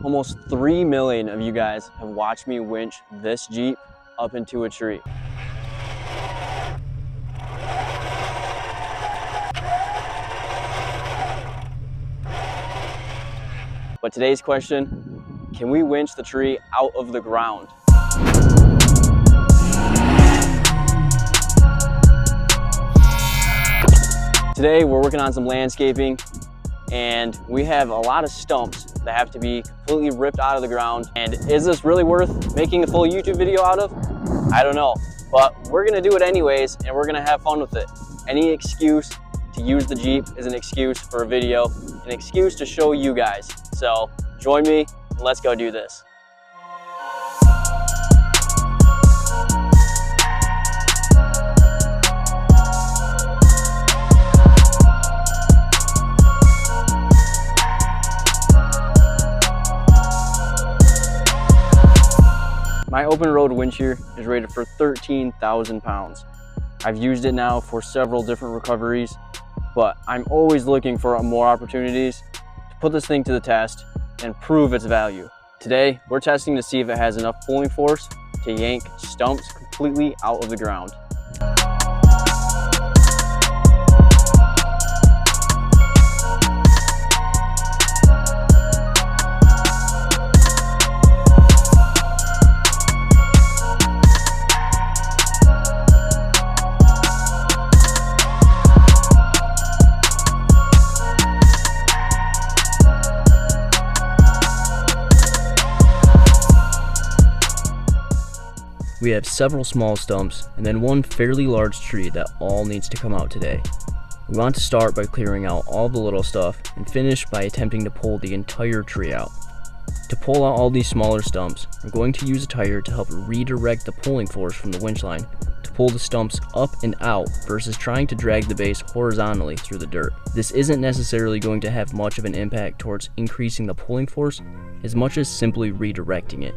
Almost 3 million of you guys have watched me winch this Jeep up into a tree. But today's question, can we winch the tree out of the ground? Today we're working on some landscaping and we have a lot of stumps that have to be completely ripped out of the ground. And is this really worth making a full YouTube video out of? I don't know, but we're gonna do it anyways and we're gonna have fun with it. Any excuse to use the Jeep is an excuse for a video, an excuse to show you guys. So join me and let's go do this. My open road winch here is rated for 13,000 pounds. I've used it now for several different recoveries, but I'm always looking for more opportunities to put this thing to the test and prove its value. Today, we're testing to see if it has enough pulling force to yank stumps completely out of the ground. We have several small stumps and then one fairly large tree that all needs to come out today. We want to start by clearing out all the little stuff and finish by attempting to pull the entire tree out. To pull out all these smaller stumps, I'm going to use a tire to help redirect the pulling force from the winch line to pull the stumps up and out versus trying to drag the base horizontally through the dirt. This isn't necessarily going to have much of an impact towards increasing the pulling force as much as simply redirecting it.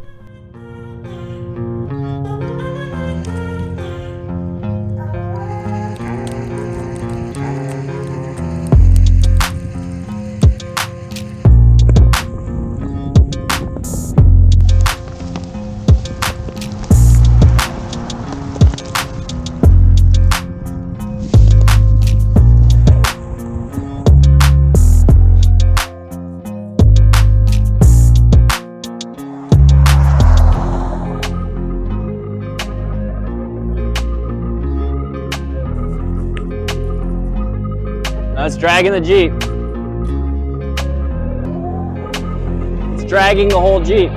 That's dragging the Jeep. It's dragging the whole Jeep.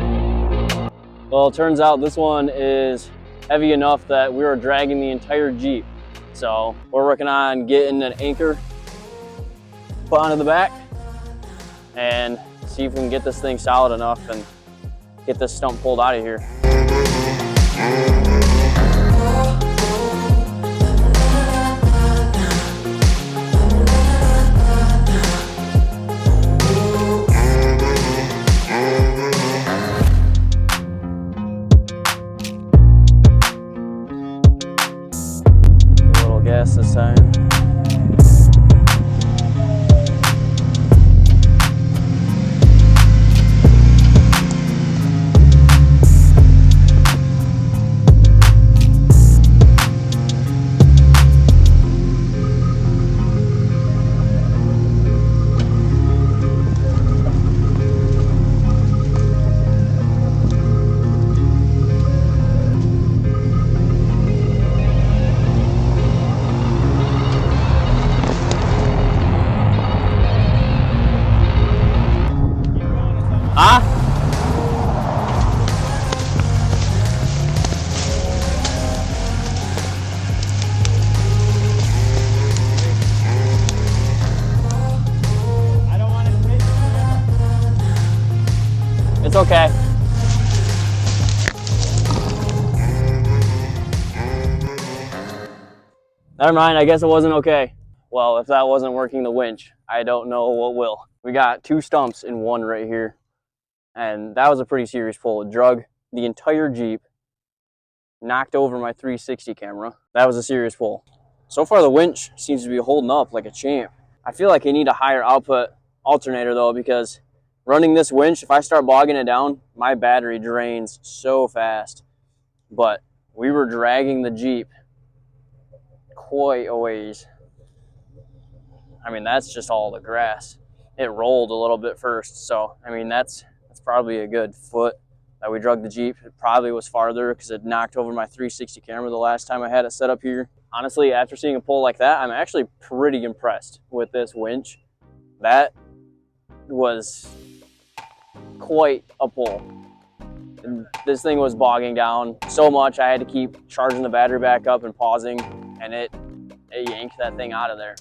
Well, it turns out this one is heavy enough that we were dragging the entire Jeep. So we're working on getting an anchor put onto the back and see if we can get this thing solid enough and get this stump pulled out of here. Gas this time. Huh? I don't want to hit you. It's okay. Never mind, I guess it wasn't okay. Well, if that wasn't working the winch, I don't know what will. We got two stumps in one right here. And that was a pretty serious pull. It drug the entire Jeep, knocked over my 360 camera. That was a serious pull. So far the winch seems to be holding up like a champ. I feel like I need a higher output alternator though, because Running this winch, if I start bogging it down, my battery drains so fast. But we were dragging the Jeep quite a ways. I mean, that's just all the grass. It rolled a little bit first, so I mean that's probably a good foot that we drug the Jeep. It probably was farther because it knocked over my 360 camera the last time I had it set up here. Honestly, after seeing a pull like that, I'm actually pretty impressed with this winch. That was quite a pull. And this thing was bogging down so much I had to keep charging the battery back up and pausing, and it yanked that thing out of there.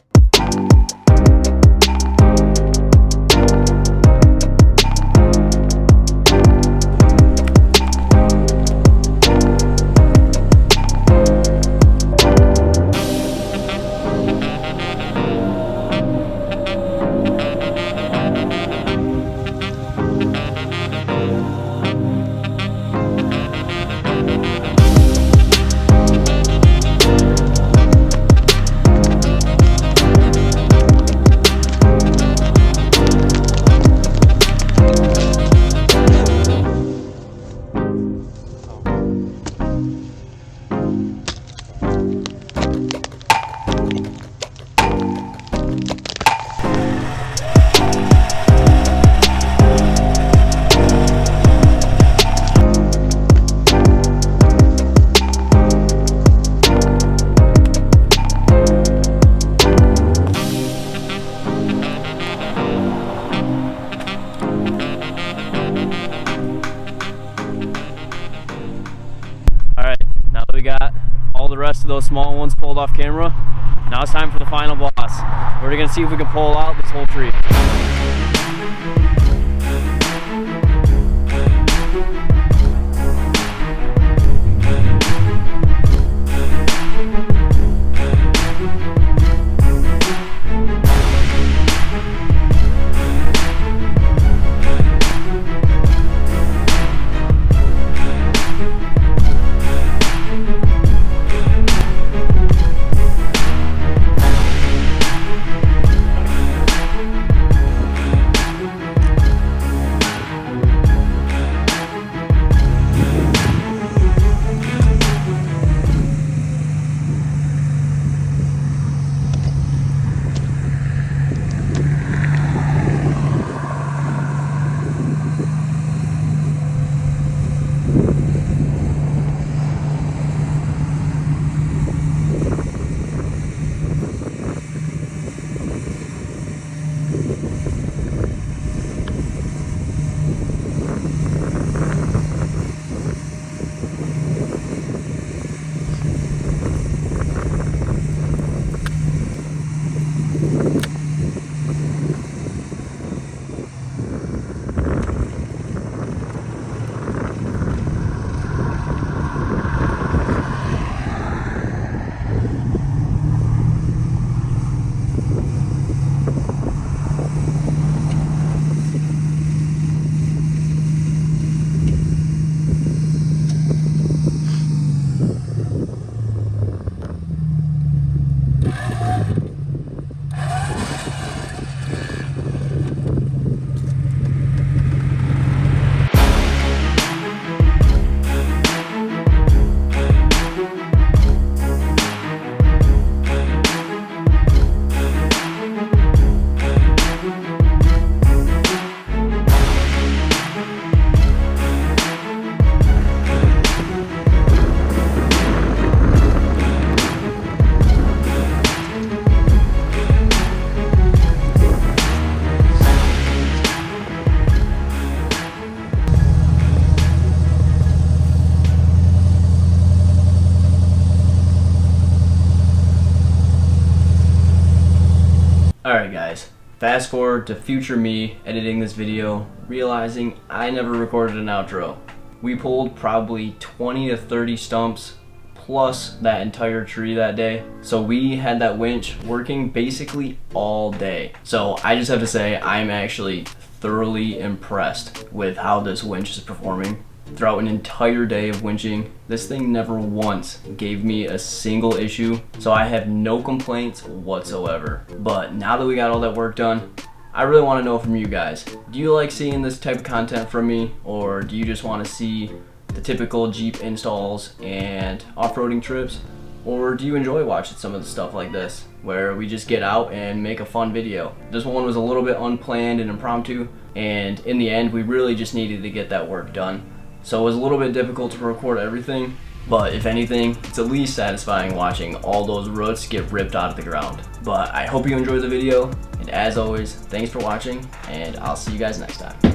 Now that we got all the rest of those small ones pulled off camera, now it's time for the final boss. We're gonna see if we can pull out this whole tree. Alright guys, fast forward to future me editing this video, realizing I never recorded an outro. We pulled probably 20 to 30 stumps plus that entire tree that day. So we had that winch working basically all day. So I just have to say I'm actually thoroughly impressed with how this winch is performing. Throughout an entire day of winching, this thing never once gave me a single issue, so I have no complaints whatsoever. But now that we got all that work done, I really want to know from you guys. Do you like seeing this type of content from me, or do you just want to see the typical Jeep installs and off-roading trips? Or do you enjoy watching some of the stuff like this, where we just get out and make a fun video? This one was a little bit unplanned and impromptu, and in the end, we really just needed to get that work done. So it was a little bit difficult to record everything, but if anything, it's at least satisfying watching all those roots get ripped out of the ground. But I hope you enjoyed the video, and as always, thanks for watching, and I'll see you guys next time.